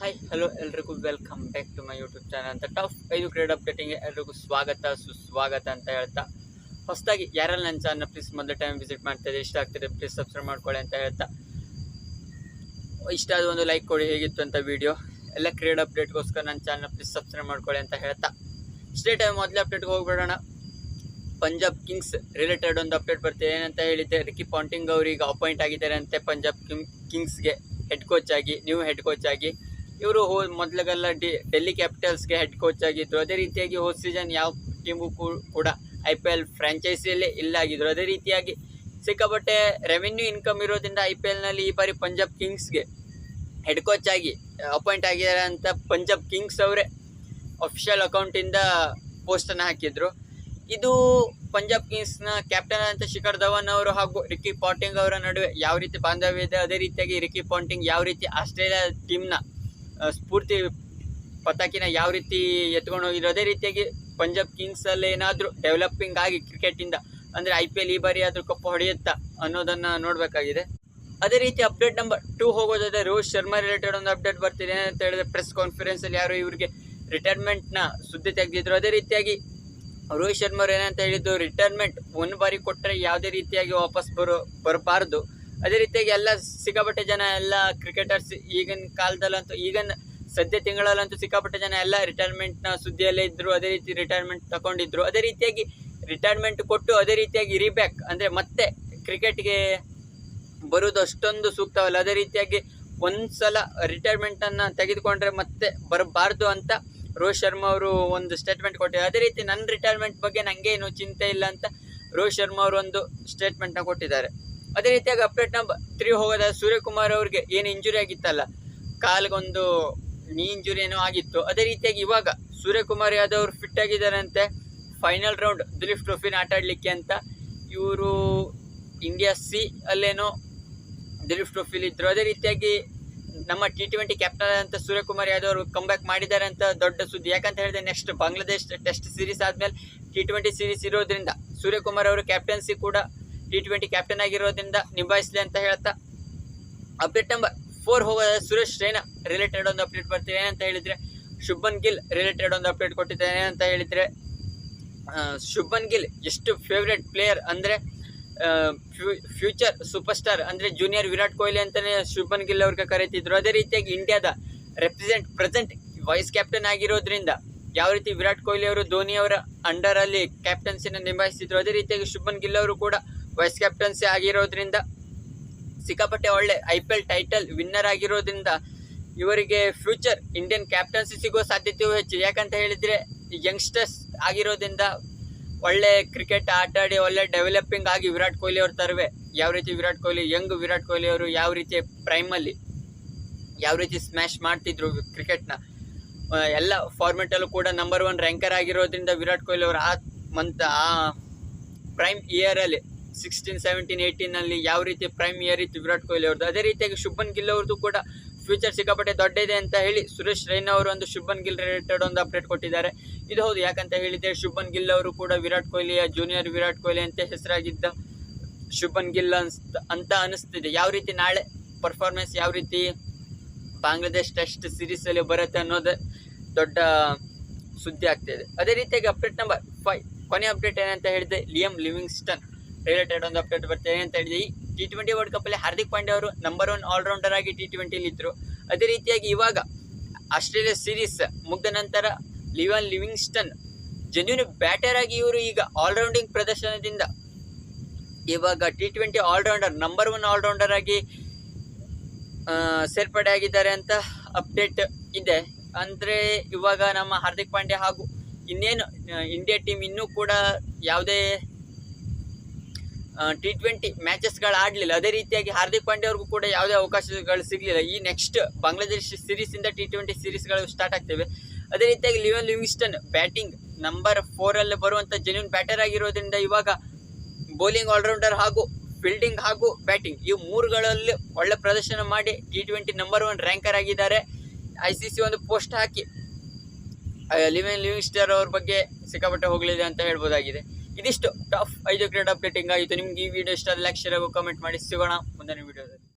Hi hello ಎಲ್ರಿಗೂ welcome back to my YouTube channel ಅಂತ top 5 ಕ್ರೀಡಾ ಅಪ್ಡೇಟಿಂಗ್ ಎಲ್ರಿಗೂ ಸ್ವಾಗತ ಸುಸ್ವಾಗತ ಅಂತ ಹೇಳ್ತಾ ಹೊಸದಾಗಿ ಯಾರೆಲ್ಲ ನನ್ನ ಚಾನಲ್ ಪ್ಲೀಸ್ ಮೊದಲ ಟೈಮ್ ವಿಸಿಟ್ ಮಾಡ್ತಾ ಇದ್ರೆ ಇಷ್ಟ ಆಗ್ತಿದೆ ಪ್ಲೀಸ್ ಸಬ್ಸ್ಕ್ರೈಬ್ ಮಾಡ್ಕೊಳ್ಳಿ ಅಂತ ಹೇಳ್ತಾ ಇಷ್ಟ ಆದ ಒಂದು ಲೈಕ್ ಕೊಡಿ ಹೇಗಿತ್ತು ಅಂತ ವಿಡಿಯೋ ಎಲ್ಲ ಕ್ರೀಡಾ ಅಪ್ಡೇಟ್ಗೋಸ್ಕರ ನನ್ನ ಚಾನಲ್ ಪ್ಲೀಸ್ ಸಬ್ಸ್ಕ್ರೈಬ್ ಮಾಡ್ಕೊಳ್ಳಿ ಅಂತ ಹೇಳ್ತಾ ಸ್ಟೇಟ್ ಮೊದಲೇ ಅಪ್ಡೇಟ್ಗೆ ಹೋಗ್ಬಿಡೋಣ. ಪಂಜಾಬ್ ಕಿಂಗ್ಸ್ ರಿಲೇಟೆಡ್ ಒಂದು ಅಪ್ಡೇಟ್ ಬರ್ತಿದೆ. ಏನಂತ ಹೇಳಿದ್ದೆ, ರಿಕಿ ಪಾಂಟಿಂಗ್ ಅವರು ಈಗ ಅಪಾಯಿಂಟ್ ಆಗಿದ್ದಾರೆ ಅಂತೆ ಪಂಜಾಬ್ ಕಿಂಗ್ಸ್ಗೆ ಹೆಡ್ ಕೋಚ್ ಆಗಿ, ನ್ಯೂ ಹೆಡ್ ಕೋಚ್ ಆಗಿ. ಇವರು ಮೊದಲಿಗೆಲ್ಲ ಡೆಲ್ಲಿ ಕ್ಯಾಪಿಟಲ್ಸ್ಗೆ ಹೆಡ್ ಕೋಚ್ ಆಗಿದ್ರು. ಅದೇ ರೀತಿಯಾಗಿ ಹೋದ ಸೀಸನ್ ಯಾವ ಟೀಮು ಕೂಡ IPL ಫ್ರಾಂಚೈಸಿಯಲ್ಲೇ ಇಲ್ಲ ಆಗಿದ್ರು. ಅದೇ ರೀತಿಯಾಗಿ ಸಿಕ್ಕಾಪಟ್ಟೆ ರೆವೆನ್ಯೂ ಇನ್ಕಮ್ ಇರೋದ್ರಿಂದ IPLನಲ್ಲಿ ಈ ಬಾರಿ ಪಂಜಾಬ್ ಕಿಂಗ್ಸ್ಗೆ ಹೆಡ್ ಕೋಚ್ ಆಗಿ ಅಪಾಯಿಂಟ್ ಆಗಿದ್ದಾರೆ ಅಂತ ಪಂಜಾಬ್ ಕಿಂಗ್ಸ್ ಅವರೇ ಅಫಿಷಿಯಲ್ ಅಕೌಂಟಿಂದ ಪೋಸ್ಟನ್ನು ಹಾಕಿದ್ರು. ಇದು ಪಂಜಾಬ್ ಕಿಂಗ್ಸ್ನ ಕ್ಯಾಪ್ಟನ್ ಅಂತ ಶಿಖರ್ ಧವನ್ ಅವರು ಹಾಗೂ ರಿಕಿ ಪಾಂಟಿಂಗ್ ಅವರ ನಡುವೆ ಯಾವ ರೀತಿ ಬಾಂಧವ್ಯ ಇದೆ, ಅದೇ ರೀತಿಯಾಗಿ ರಿಕಿ ಪಾಂಟಿಂಗ್ ಯಾವ ರೀತಿ ಆಸ್ಟ್ರೇಲಿಯಾ ಟೀಮ್ನ ಸ್ಫೂರ್ತಿ ಪತಾಕಿನ ಯಾವ ರೀತಿ ಎತ್ಕೊಂಡು ಹೋಗಿದ್ರು, ಅದೇ ರೀತಿಯಾಗಿ ಪಂಜಾಬ್ ಕಿಂಗ್ಸಲ್ಲಿ ಏನಾದರೂ ಡೆವಲಪಿಂಗ್ ಆಗಿ ಕ್ರಿಕೆಟಿಂದ ಅಂದರೆ IPL ಈ ಬಾರಿ ಆದರೂ ಕಪ್ಪು ಹೊಡೆಯುತ್ತಾ ಅನ್ನೋದನ್ನು ನೋಡಬೇಕಾಗಿದೆ. ಅದೇ ರೀತಿ ಅಪ್ಡೇಟ್ ನಂಬರ್ 2 ಹೋಗೋದಾದರೆ ರೋಹಿತ್ ಶರ್ಮಾ ರಿಲೇಟೆಡ್ ಒಂದು ಅಪ್ಡೇಟ್ ಬರ್ತಿದೆ. ಏನಂತ ಹೇಳಿದ್ರೆ, ಪ್ರೆಸ್ ಕಾನ್ಫರೆನ್ಸಲ್ಲಿ ಯಾರು ಇವರಿಗೆ ರಿಟೈರ್ಮೆಂಟ್ನ ಸುದ್ದಿ ತೆಗೆದಿದ್ರು. ಅದೇ ರೀತಿಯಾಗಿ ರೋಹಿತ್ ಶರ್ಮಾ ಅವರು ಏನಂತ ಹೇಳಿದ್ದು, ರಿಟೈರ್ಮೆಂಟ್ ಒಂದು ಬಾರಿ ಕೊಟ್ಟರೆ ಯಾವುದೇ ರೀತಿಯಾಗಿ ವಾಪಸ್ ಬರಬಾರ್ದು. ಅದೇ ರೀತಿಯಾಗಿ ಎಲ್ಲ ಸಿಕ್ಕಾಪಟ್ಟೆ ಜನ ಎಲ್ಲ ಕ್ರಿಕೆಟರ್ಸ್ ಈಗಿನ ಕಾಲದಲ್ಲಂತೂ ಈಗಿನ ಸದ್ಯ ತಿಂಗಳಲ್ಲಂತೂ ಸಿಕ್ಕಾಪಟ್ಟೆ ಜನ ಎಲ್ಲ ರಿಟೈರ್ಮೆಂಟ್ನ ಸುದ್ದಿಯಲ್ಲೇ ಇದ್ದರು. ಅದೇ ರೀತಿ ರಿಟೈರ್ಮೆಂಟ್ ತಗೊಂಡಿದ್ರು. ಅದೇ ರೀತಿಯಾಗಿ ರಿಟೈರ್ಮೆಂಟ್ ಕೊಟ್ಟು ಅದೇ ರೀತಿಯಾಗಿ ರಿಬ್ಯಾಕ್ ಅಂದರೆ ಮತ್ತೆ ಕ್ರಿಕೆಟ್ಗೆ ಬರೋದು ಅಷ್ಟೊಂದು ಸೂಕ್ತವಲ್ಲ. ಅದೇ ರೀತಿಯಾಗಿ ಒಂದು ಸಲ ರಿಟೈರ್ಮೆಂಟನ್ನು ತೆಗೆದುಕೊಂಡ್ರೆ ಮತ್ತೆ ಬರಬಾರ್ದು ಅಂತ ರೋಹಿತ್ ಶರ್ಮಾ ಅವರು ಒಂದು ಸ್ಟೇಟ್ಮೆಂಟ್ ಕೊಟ್ಟಿದ್ದಾರೆ. ಅದೇ ರೀತಿ ನನ್ನ ರಿಟೈರ್ಮೆಂಟ್ ಬಗ್ಗೆ ನನಗೆ ಏನು ಚಿಂತೆ ಇಲ್ಲ ಅಂತ ರೋಹಿತ್ ಶರ್ಮಾ ಅವರು ಒಂದು ಸ್ಟೇಟ್ಮೆಂಟ್ನ ಕೊಟ್ಟಿದ್ದಾರೆ. ಅದೇ ರೀತಿಯಾಗಿ ಅಪ್ಡೇಟ್ ನಂಬರ್ 3 ಹೋಗೋದ ಸೂರ್ಯಕುಮಾರ್ ಅವ್ರಿಗೆ ಏನು ಇಂಜುರಿ ಆಗಿತ್ತಲ್ಲ, ಕಾಲಿಗೊಂದು ನೀ ಇಂಜುರಿ ಏನೋ ಆಗಿತ್ತು. ಅದೇ ರೀತಿಯಾಗಿ ಇವಾಗ ಸೂರ್ಯಕುಮಾರ್ ಯಾದವ್ ಅವರು ಫಿಟ್ ಆಗಿದ್ದಾರಂತೆ ಫೈನಲ್ ರೌಂಡ್ ದಿಲೀಪ್ ಟ್ರೋಫಿನ ಆಟ ಆಡಲಿಕ್ಕೆ ಅಂತ. ಇವರು ಇಂಡಿಯಾ ಸಿ ಅಲ್ಲೇನೋ ದಿಲೀಪ್ ಟ್ರೋಫಿಲಿ ಇದ್ದರು. ಅದೇ ರೀತಿಯಾಗಿ ನಮ್ಮ T20 ಕ್ಯಾಪ್ಟನ್ ಅಂತ ಸೂರ್ಯಕುಮಾರ್ ಯಾದವ್ ಅವರು ಕಂಬ್ಯಾಕ್ ಮಾಡಿದ್ದಾರೆ ಅಂತ ದೊಡ್ಡ ಸುದ್ದಿ. ಯಾಕಂತ ಹೇಳಿದ್ರೆ, ನೆಕ್ಸ್ಟ್ ಬಾಂಗ್ಲಾದೇಶ್ ಟೆಸ್ಟ್ ಸೀರೀಸ್ ಆದಮೇಲೆ T20 ಸೀರೀಸ್ ಇರೋದ್ರಿಂದ ಸೂರ್ಯಕುಮಾರ್ ಅವರು ಕ್ಯಾಪ್ಟನ್ಸಿ ಕೂಡ T20 ಕ್ಯಾಪ್ಟನ್ ಆಗಿರೋದ್ರಿಂದ ನಿಭಾಯಿಸಲಿ ಅಂತ ಹೇಳ್ತಾ ಅಪ್ಡೇಟ್ ನಂಬರ್ 4 ಹೋಗೋದ ಸುರೇಶ್ ರೈನಾ ರಿಲೇಟೆಡ್ ಒಂದು ಅಪ್ಡೇಟ್ ಬರ್ತಿದೆ. ಏನಂತ ಹೇಳಿದರೆ, ಶುಭನ್ ಗಿಲ್ ರಿಲೇಟೆಡ್ ಒಂದು ಅಪ್ಡೇಟ್ ಕೊಟ್ಟಿದ್ದಾರೆ. ಏನಂತ ಹೇಳಿದರೆ, ಶುಭನ್ ಗಿಲ್ ಎಷ್ಟು ಫೇವ್ರೆಟ್ ಪ್ಲೇಯರ್ ಅಂದರೆ ಫ್ಯೂಚರ್ ಸೂಪರ್ ಸ್ಟಾರ್ ಅಂದರೆ ಜೂನಿಯರ್ ವಿರಾಟ್ ಕೊಹ್ಲಿ ಅಂತಲೇ ಶುಭನ್ ಗಿಲ್ ಅವ್ರಿಗೆ ಕರೀತಿದ್ರು. ಅದೇ ರೀತಿಯಾಗಿ ಇಂಡಿಯಾದ ಪ್ರೆಸೆಂಟ್ ವೈಸ್ ಕ್ಯಾಪ್ಟನ್ ಆಗಿರೋದ್ರಿಂದ ಯಾವ ರೀತಿ ವಿರಾಟ್ ಕೊಹ್ಲಿ ಅವರು ಧೋನಿಯವರ ಅಂಡರಲ್ಲಿ ಕ್ಯಾಪ್ಟನ್ಸಿನ ನಿಭಾಯಿಸ್ತಿದ್ರು, ಅದೇ ರೀತಿಯಾಗಿ ಶುಭನ್ ಗಿಲ್ ಅವರು ಕೂಡ ವೈಸ್ ಕ್ಯಾಪ್ಟನ್ಸಿ ಆಗಿರೋದ್ರಿಂದ ಸಿಕ್ಕಾಪಟ್ಟೆ ಒಳ್ಳೆ IPL ಟೈಟಲ್ ವಿನ್ನರ್ ಆಗಿರೋದ್ರಿಂದ ಇವರಿಗೆ ಫ್ಯೂಚರ್ ಇಂಡಿಯನ್ ಕ್ಯಾಪ್ಟನ್ಸಿ ಸಿಗೋ ಸಾಧ್ಯತೆಯೂ ಹೆಚ್ಚು. ಯಾಕಂತ ಹೇಳಿದರೆ, ಯಂಗ್ಸ್ಟರ್ಸ್ ಆಗಿರೋದ್ರಿಂದ ಒಳ್ಳೆ ಕ್ರಿಕೆಟ್ ಆಟ ಆಡಿ ಒಳ್ಳೆ ಡೆವಲಪಿಂಗ್ ಆಗಿ ವಿರಾಟ್ ಕೊಹ್ಲಿ ಅವ್ರ ತರವೇ ಯಾವ ರೀತಿ ವಿರಾಟ್ ಕೊಹ್ಲಿ ವಿರಾಟ್ ಕೊಹ್ಲಿ ಅವರು ಯಾವ ರೀತಿ ಪ್ರೈಮಲ್ಲಿ ಯಾವ ರೀತಿ ಸ್ಮ್ಯಾಶ್ ಮಾಡ್ತಿದ್ರು ಕ್ರಿಕೆಟ್ನ ಎಲ್ಲ ಫಾರ್ಮೆಟಲ್ಲೂ ಕೂಡ ನಂಬರ್ 1 ರ್ಯಾಂಕರ್ ಆಗಿರೋದ್ರಿಂದ ವಿರಾಟ್ ಕೊಹ್ಲಿ ಅವರು ಆ ಪ್ರೈಮ್ ಇಯರಲ್ಲಿ 16, 17, 18ನಲ್ಲಿ ಯಾವ ರೀತಿ ಪ್ರೈಮ್ ಇಯರ್ ಇತ್ತು ವಿರಾಟ್ ಕೊಹ್ಲಿ ಅವ್ರದ್ದು. ಅದೇ ರೀತಿಯಾಗಿ ಶುಭನ್ ಗಿಲ್ ಅವ್ರದ್ದು ಕೂಡ ಫ್ಯೂಚರ್ ಸಿಕ್ಕಾಪಟ್ಟೆ ದೊಡ್ಡ ಇದೆ ಅಂತ ಹೇಳಿ ಸುರೇಶ್ ರೈನಾ ಅವರು ಒಂದು ಶುಭನ್ ಗಿಲ್ ರಿಲೇಟೆಡ್ ಒಂದು ಅಪ್ಡೇಟ್ ಕೊಟ್ಟಿದ್ದಾರೆ. ಇದು ಹೌದು, ಯಾಕಂತ ಹೇಳಿದರೆ ಶುಭನ್ ಗಿಲ್ ಅವರು ಕೂಡ ವಿರಾಟ್ ಕೊಹ್ಲಿಯ ಜೂನಿಯರ್ ವಿರಾಟ್ ಕೊಹ್ಲಿ ಅಂತ ಹೆಸರಾಗಿದ್ದ ಶುಭನ್ ಗಿಲ್ ಅಂತ ಅನಿಸ್ತಿದೆ. ಯಾವ ರೀತಿ ನಾಳೆ ಪರ್ಫಾರ್ಮೆನ್ಸ್ ಯಾವ ರೀತಿ ಬಾಂಗ್ಲಾದೇಶ್ ಟೆಸ್ಟ್ ಸೀರೀಸಲ್ಲಿ ಬರುತ್ತೆ ಅನ್ನೋದು ದೊಡ್ಡ ಸುದ್ದಿ ಆಗ್ತಾಯಿದೆ. ಅದೇ ರೀತಿಯಾಗಿ ಅಪ್ಡೇಟ್ ನಂಬರ್ 5 ಕೊನೆ ಅಪ್ಡೇಟ್ ಏನಂತ ಹೇಳಿದೆ, ಲಿಯಮ್ ಲಿವಿಂಗ್ಸ್ಟನ್ ರಿಲೇಟೆಡ್ ಒಂದು ಅಪ್ಡೇಟ್ ಬರ್ತಾರೆ. ಏನಂತ ಹೇಳಿದೆ, ಈ T20 ವರ್ಲ್ಡ್ ಕಪ್ಪಲ್ಲಿ ಹಾರ್ದಿಕ್ ಪಾಂಡ್ಯ ಅವರು ನಂಬರ್ 1 ಆಲ್ರೌಂಡರ್ ಆಗಿ T20ಲಿ ಇದ್ದರು. ಅದೇ ರೀತಿಯಾಗಿ ಇವಾಗ ಆಸ್ಟ್ರೇಲಿಯಾ ಸೀರೀಸ್ ಮುಗಿದ ನಂತರ ಲಿವಿಂಗ್ಸ್ಟನ್ ಜೆನ್ಯೂನ್ ಬ್ಯಾಟರ್ ಆಗಿ ಇವರು ಈಗ ಆಲ್ರೌಂಡಿಂಗ್ ಪ್ರದರ್ಶನದಿಂದ ಇವಾಗ T20 ಆಲ್ರೌಂಡರ್ ನಂಬರ್ 1 ಆಲ್ರೌಂಡರ್ ಆಗಿ ಸೇರ್ಪಡೆ ಆಗಿದ್ದಾರೆ ಅಂತ ಅಪ್ಡೇಟ್ ಇದೆ. ಅಂದರೆ ಇವಾಗ ನಮ್ಮ ಹಾರ್ದಿಕ್ ಪಾಂಡ್ಯ ಹಾಗೂ ಇನ್ನೇನು ಇಂಡಿಯಾ ಟೀಮ್ ಇನ್ನೂ ಕೂಡ ಯಾವುದೇ T20 ಮ್ಯಾಚಸ್ಗಳು ಆಡಲಿಲ್ಲ. ಅದೇ ರೀತಿಯಾಗಿ ಹಾರ್ದಿಕ್ ಪಾಂಡ್ಯ ಅವ್ರಿಗೂ ಕೂಡ ಯಾವುದೇ ಅವಕಾಶಗಳು ಸಿಗಲಿಲ್ಲ. ಈ ನೆಕ್ಸ್ಟ್ ಬಾಂಗ್ಲಾದೇಶ್ ಸೀರೀಸಿಂದ T20 ಸೀರೀಸ್ಗಳು ಸ್ಟಾರ್ಟ್ ಆಗ್ತವೆ. ಅದೇ ರೀತಿಯಾಗಿ ಲಿವಿಂಗ್ಸ್ಟನ್ ಬ್ಯಾಟಿಂಗ್ ನಂಬರ್ 4 ಬರುವಂಥ ಜೆನ್ಯೂನ್ ಬ್ಯಾಟರ್ ಆಗಿರೋದ್ರಿಂದ ಇವಾಗ ಬೌಲಿಂಗ್ ಆಲ್ರೌಂಡರ್ ಹಾಗೂ ಫೀಲ್ಡಿಂಗ್ ಹಾಗೂ ಬ್ಯಾಟಿಂಗ್ ಈ 3ಗಳಲ್ಲಿ ಒಳ್ಳೆ ಪ್ರದರ್ಶನ ಮಾಡಿ T20 ನಂಬರ್ 1 ರ್ಯಾಂಕರ್ ಆಗಿದ್ದಾರೆ. ICC ಒಂದು ಪೋಸ್ಟ್ ಹಾಕಿ ಲಿವಿಂಗ್ಸ್ಟನ್ ಅವ್ರ ಬಗ್ಗೆ ಸಿಕ್ಕಾಪಟ್ಟೆ ಹೋಗಲಿದೆ ಅಂತ ಹೇಳ್ಬೋದಾಗಿದೆ. ಇದಿಷ್ಟು ಟಾಪ್ 5 ಕ್ರೀಡಾ ಅಪ್ಡೇಟಿಂಗ್ ಆಗಿತ್ತು. ನಿಮ್ಗೆ ಈ ವಿಡಿಯೋ ಇಷ್ಟ ಆದರೆ ಲೈಕ್, ಶೇರ್ ಹಾಗೂ ಕಮೆಂಟ್ ಮಾಡಿ. ಸಿಗೋಣ ಮುಂದಿನ ವಿಡಿಯೋದಲ್ಲಿ.